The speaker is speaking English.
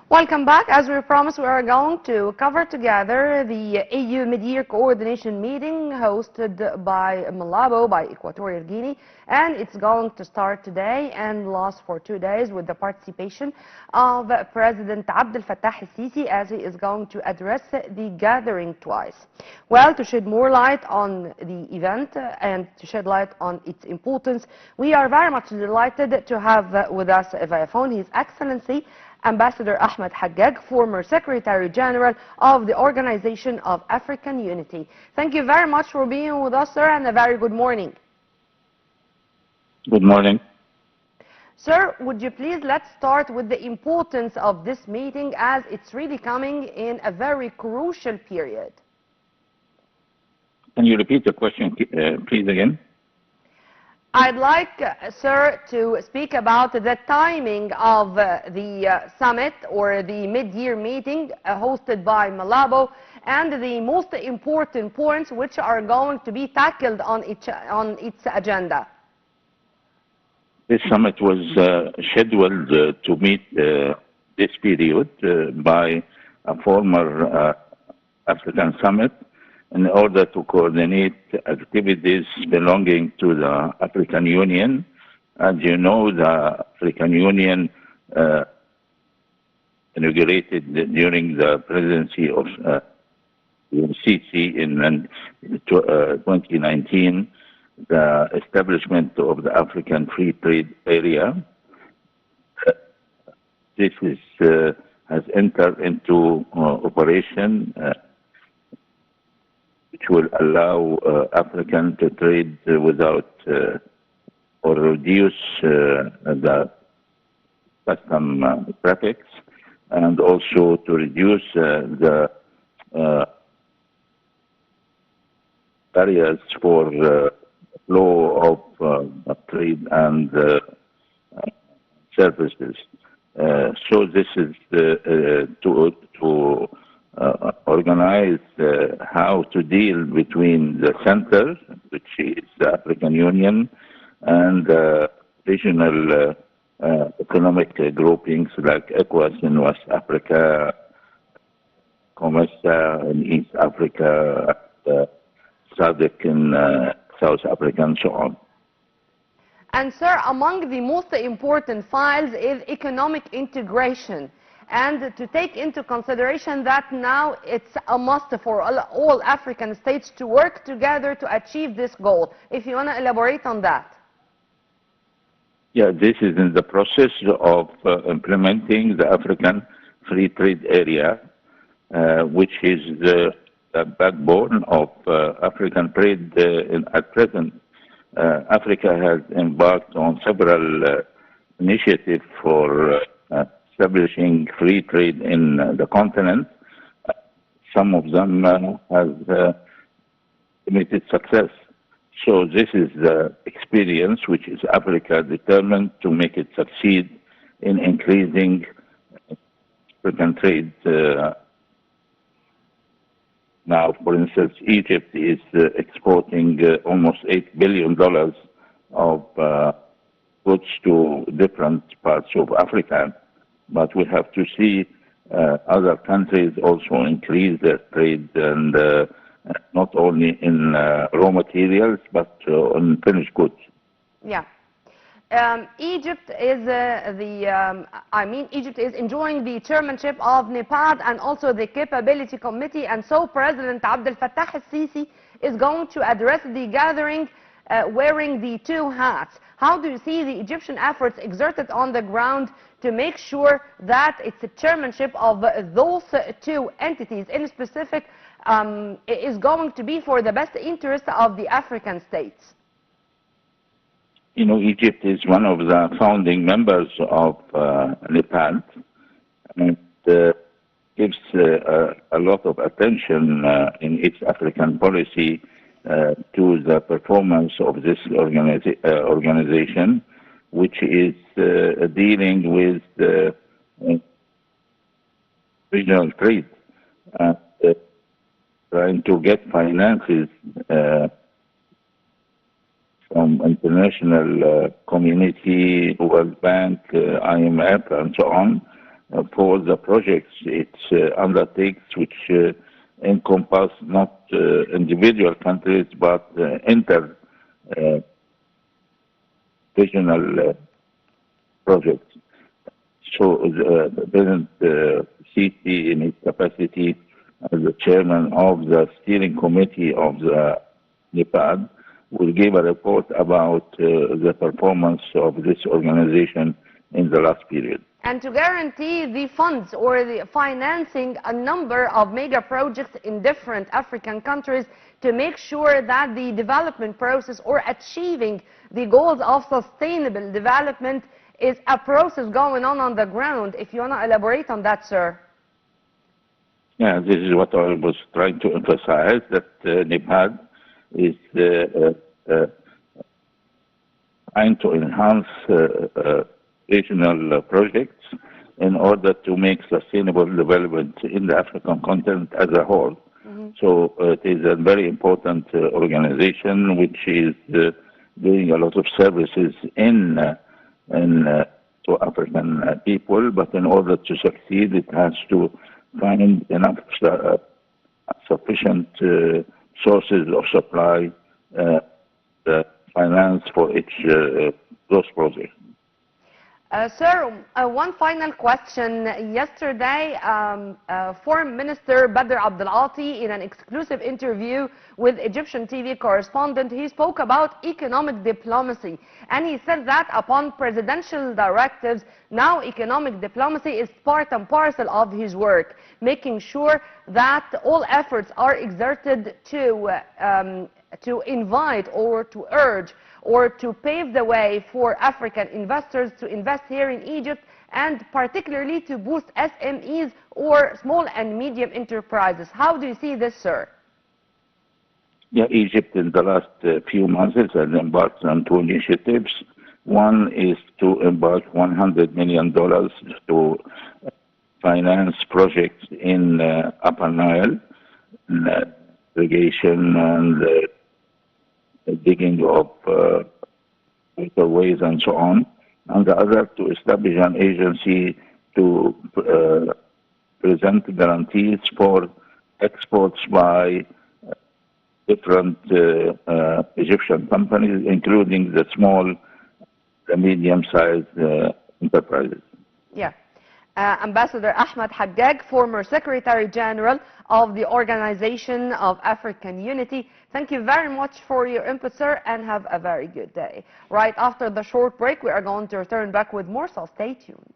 Welcome back. As we promised, we are going to cover together the AU Mid-Year Coordination Meeting hosted by Malabo, by Equatorial Guinea, and it's going to start today and last for 2 days with the participation of President Abdel Fattah el-Sisi, as he is going to address the gathering twice. Well, to shed more light on the event and to shed light on its importance, we are very much delighted to have with us via phone His Excellency Ambassador Ahmed Hagaag, former Secretary General of the Organization of African Unity. Thank you very much for being with us, sir, and a very good morning. Good morning. Sir, would you please let's start with the importance of this meeting, as it's really coming in a very crucial period. Can you repeat the question, please, again? I'd like, sir, to speak about the timing of the summit or the mid-year meeting hosted by Malabo, and the most important points which are going to be tackled on its agenda. This summit was scheduled to meet this period by a former African summit in order to coordinate activities belonging to the African Union. As you know, the African Union inaugurated during the presidency of Sisi in 2019 the establishment of the African Free Trade Area. This has entered into operation, which will allow Africans to trade without or reduce the custom traffics, and also to reduce the barriers for flow of trade and services. So this is to organize how to deal between the center, which is the African Union, and regional economic groupings like ECOWAS in West Africa, COMESA in East Africa, SADC in South Africa, and so on. And sir, among the most important files is economic integration, and to take into consideration that now it's a must for all African states to work together to achieve this goal. If you want to elaborate on that. Yeah, this is in the process of implementing the African Free Trade Area, which is the backbone of African trade at present. Africa has embarked on several initiatives for establishing free trade in the continent. Some of them have limited success. So this is the experience which is Africa determined to make it succeed in increasing African trade. Now, for instance, Egypt is exporting almost $8 billion of goods to different parts of Africa. But we have to see other countries also increase their trade, and not only in raw materials, but on finished goods. Yeah. Egypt is Egypt is enjoying the chairmanship of NEPAD and also the Capability Committee, and so President Abdel Fattah el-Sisi is going to address the gathering wearing the two hats. How do you see the Egyptian efforts exerted on the ground to make sure that it's the chairmanship of those two entities in specific is going to be for the best interest of the African states? You know, Egypt is one of the founding members of NEPAD, and gives a lot of attention in its African policy to the performance of this organization, which is dealing with regional trade, trying to get finances from international community, World Bank, IMF, and so on, for the projects it undertakes, which encompass not individual countries but inter-regional projects. So President Sisi, in his capacity as the chairman of the steering committee of the NEPAD, will give a report about the performance of this organization in the last period. And to guarantee the funds or the financing a number of mega projects in different African countries to make sure that the development process or achieving the goals of sustainable development is a process going on the ground. If you want to elaborate on that, sir. Yeah, this is what I was trying to emphasize, that NEPAD is trying to enhance regional projects in order to make sustainable development in the African continent as a whole. So it is a very important organization which is doing a lot of services to African people, but in order to succeed, it has to find enough sufficient sources of supply, finance for each those projects. Sir, one final question. Yesterday, Foreign Minister Badr Abdelati, in an exclusive interview with Egyptian TV correspondent, he spoke about economic diplomacy. And he said that upon presidential directives, now economic diplomacy is part and parcel of his work, making sure that all efforts are exerted to invite or to urge or to pave the way for African investors to invest here in Egypt, and particularly to boost SMEs or small and medium enterprises. How do you see this, sir? Yeah, Egypt in the last few months has embarked on two initiatives. One is to embark $100 million to finance projects in Upper Nile, irrigation and digging of waterways and so on, and the other to establish an agency to present guarantees for exports by different Egyptian companies, including the small, the medium-sized enterprises. Yeah. Ambassador Ahmed Hagaag, former Secretary General of the Organization of African Unity. Thank you very much for your input, sir, and have a very good day. Right after the short break, we are going to return back with more, so stay tuned.